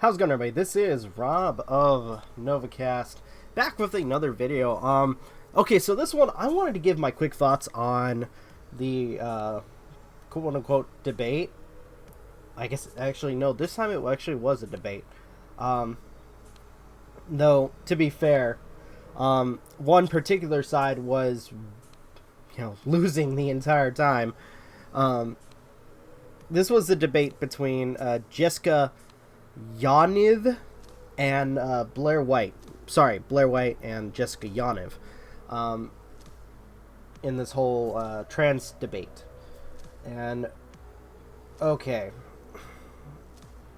How's it going, everybody? This is Rob of Novakast, back with another video. Okay, so this one, I wanted to give my quick thoughts on the, quote-unquote debate. I guess, actually, no, this time it actually was a debate. Though, to be fair, one particular side was, losing the entire time. This was the debate between, Jessica Yaniv and Blaire White. Sorry, Blaire White and Jessica Yaniv. In this whole trans debate. And okay.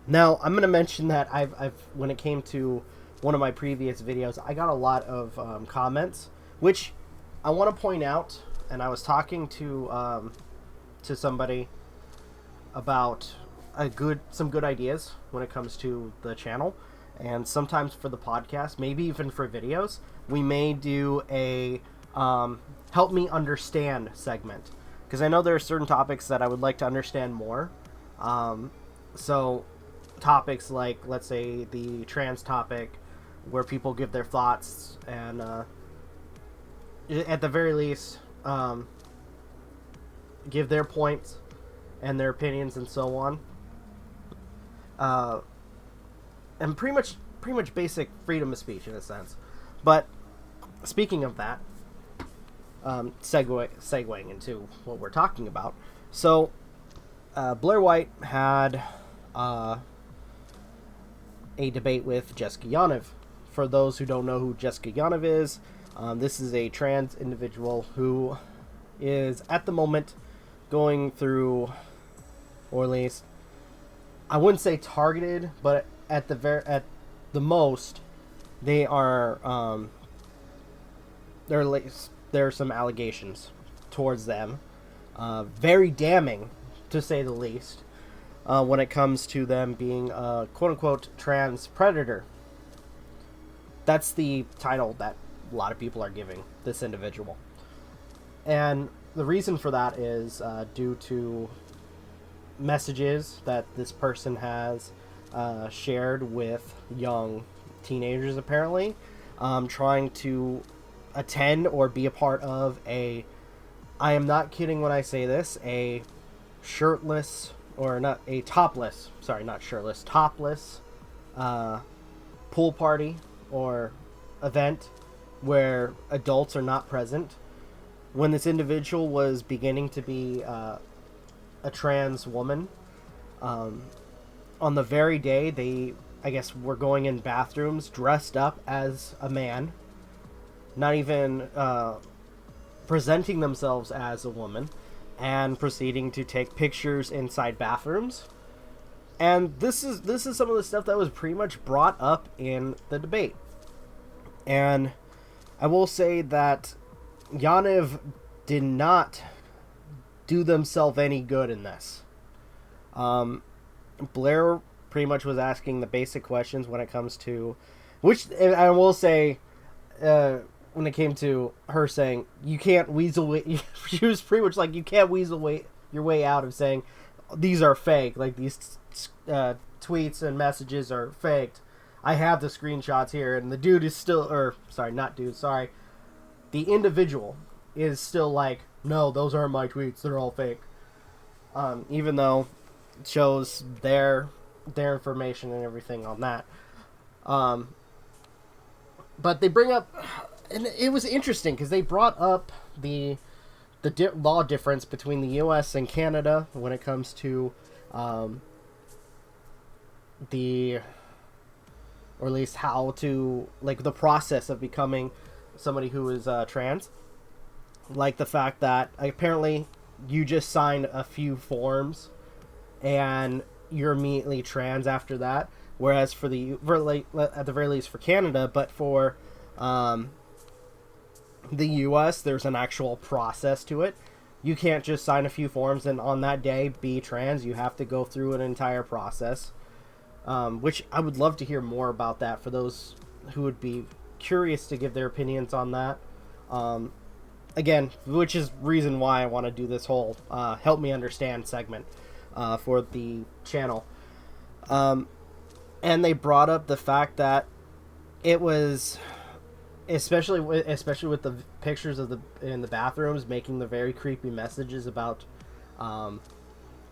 Now I'm gonna mention that I've when it came to one of my previous videos, I got a lot of comments, which I want to point out. And I was talking to somebody about some good ideas when it comes to the channel, and sometimes for the podcast, maybe even for videos, we may do a help me understand segment, because I know there are certain topics that I would like to understand more. So topics like, let's say, the trans topic, where people give their thoughts and at the very least give their points and their opinions and so on. And pretty much basic freedom of speech in a sense. But speaking of that, segueing into what we're talking about. So, Blaire White had a debate with Jessica Yaniv. For those who don't know who Jessica Yaniv is, this is a trans individual who is at the moment going through, or at least, I wouldn't say targeted, but at the most, they are there are some allegations towards them, very damning, to say the least, when it comes to them being a quote-unquote trans predator. That's the title that a lot of people are giving this individual. And the reason for that is due to messages that this person has shared with young teenagers, apparently, trying to attend or be a part of I am not kidding when I say this, a shirtless, or not, a topless, sorry, not shirtless, topless pool party or event where adults are not present, when this individual was beginning to be a trans woman. On the very day they, I guess, were going in bathrooms dressed up as a man, not even presenting themselves as a woman, and proceeding to take pictures inside bathrooms. And this is some of the stuff that was pretty much brought up in the debate. And I will say that Yaniv did not do themselves any good in this. Blaire pretty much was asking the basic questions when it comes to, which I will say, when it came to her saying, you can't weasel way, she was pretty much like, you can't weasel your way out of saying these are fake, like these tweets and messages are faked. I have the screenshots here, and the dude is still, or sorry, not dude, sorry, the individual is still like, no, those aren't my tweets, they're all fake. Even though it shows their information and everything on that. But they bring up, and it was interesting because they brought up the law difference between the U.S. and Canada when it comes to or at least how to, like, the process of becoming somebody who is trans. Like the fact that apparently you just sign a few forms and you're immediately trans after that. Whereas at the very least for Canada, but for the US, there's an actual process to it. You can't just sign a few forms and on that day be trans. You have to go through an entire process. Which I would love to hear more about that for those who would be curious to give their opinions on that. Again, which is reason why I want to do this whole help me understand segment for the channel. And they brought up the fact that it was, especially with the pictures of the in the bathrooms, making the very creepy messages about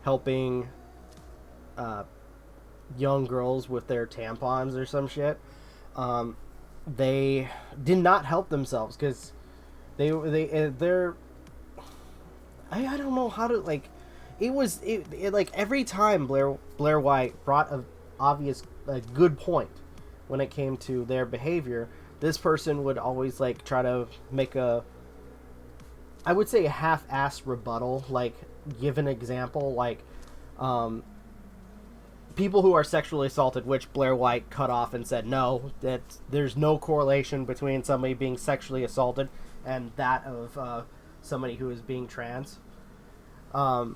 helping young girls with their tampons or some shit. They did not help themselves because they're I don't know how to, like, it like every time Blaire White brought a good point when it came to their behavior, this person would always like try to make I would say a half-assed rebuttal, like give an example, like people who are sexually assaulted, which Blaire White cut off and said no, that there's no correlation between somebody being sexually assaulted and that of somebody who is being trans. And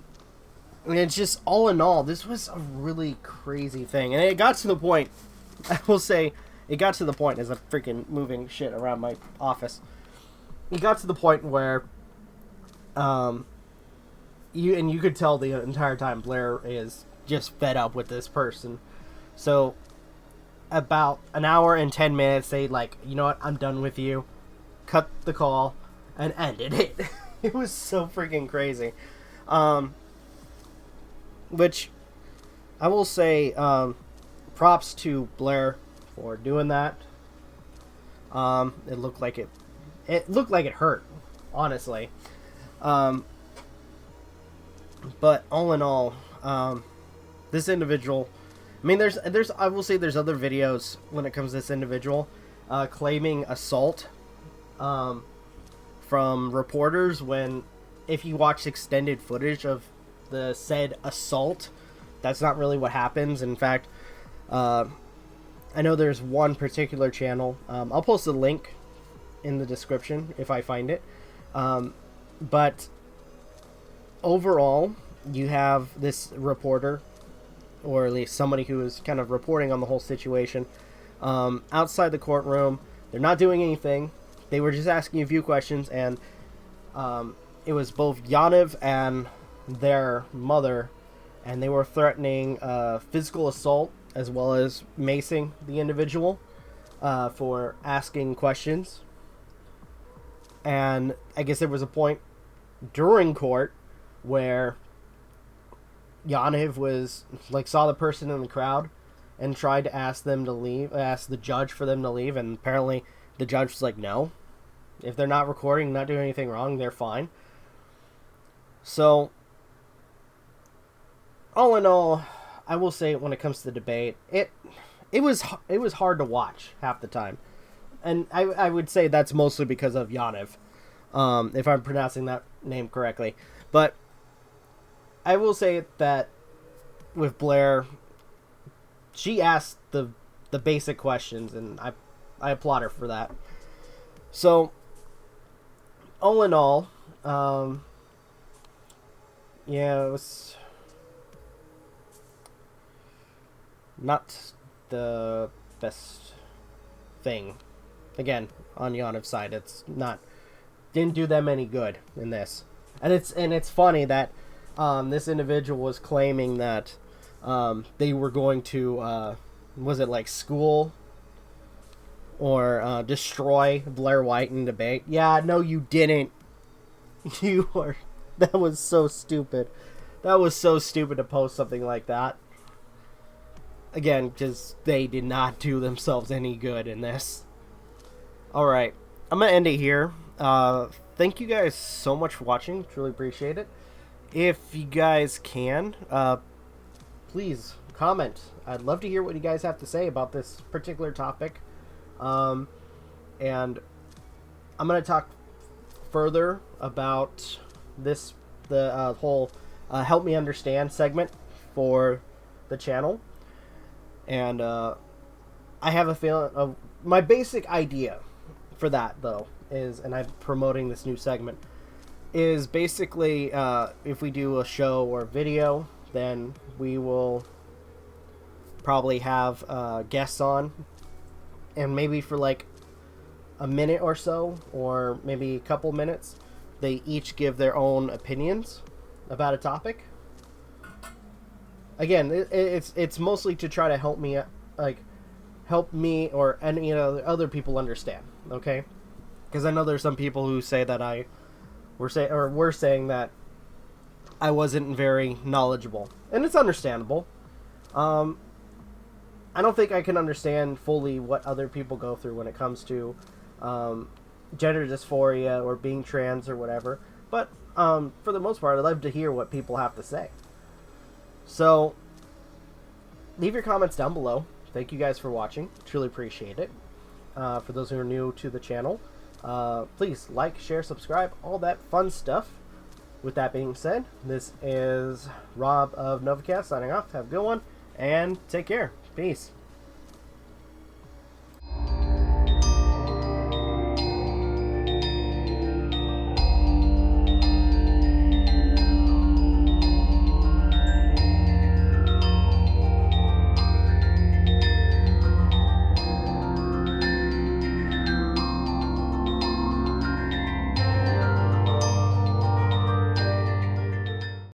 it's just, all in all, this was a really crazy thing. And it got to the point, I will say, it got to the point, as I'm freaking moving shit around my office, it got to the point where you could tell the entire time Blaire is just fed up with this person. So about an hour and 10 minutes, they like, you know what, I'm done with you, cut the call and ended it. It was so freaking crazy. Which I will say, props to Blaire for doing that. It looked like it hurt, honestly. But all in all, this individual, I mean, I will say there's other videos when it comes to this individual, claiming assault, from reporters when, if you watch extended footage of the said assault, that's not really what happens. In fact, I know there's one particular channel, I'll post a link in the description if I find it, but overall, you have this reporter, or at least somebody who is kind of reporting on the whole situation, outside the courtroom. They're not doing anything. They were just asking a few questions, and it was both Yaniv and their mother, and they were threatening physical assault as well as macing the individual for asking questions. And I guess there was a point during court where Yaniv was like, saw the person in the crowd and tried to ask them to leave, ask the judge for them to leave, and apparently the judge was like, no, if they're not recording, not doing anything wrong, they're fine. So all in all, I will say, when it comes to the debate, it was hard to watch half the time, and I would say that's mostly because of Yaniv, if I'm pronouncing that name correctly. But I will say that with Blaire, she asked the basic questions, and I applaud her for that. So all in all, yeah, it was not the best thing. Again, on Yaniv's side, it's not, didn't do them any good in this. And it's funny that this individual was claiming that they were going to was it like school or destroy Blaire White in debate. Yeah, no, you didn't. That was so stupid. That was so stupid to post something like that. Again, because they did not do themselves any good in this. Alright, I'm going to end it here. Thank you guys so much for watching. Truly appreciate it. If you guys can, please comment. I'd love to hear what you guys have to say about this particular topic. And I'm going to talk further about this, the whole Help Me Understand segment for the channel. And I have a feeling of my basic idea for that, though, is, and I'm promoting this new segment, is basically if we do a show or video, then we will probably have guests on, and maybe for like a minute or so, or maybe a couple minutes, they each give their own opinions about a topic. Again, it's mostly to try to help me like help me or any other people understand. Okay, because I know there's some people who say that we're saying that I wasn't very knowledgeable, and it's understandable. I don't think I can understand fully what other people go through when it comes to gender dysphoria or being trans or whatever. But for the most part, I love to hear what people have to say. So leave your comments down below. Thank you guys for watching. Truly appreciate it. For those who are new to the channel, please like, share, subscribe, all that fun stuff. With that being said, this is Rob of Novakast signing off. Have a good one, and take care. Peace.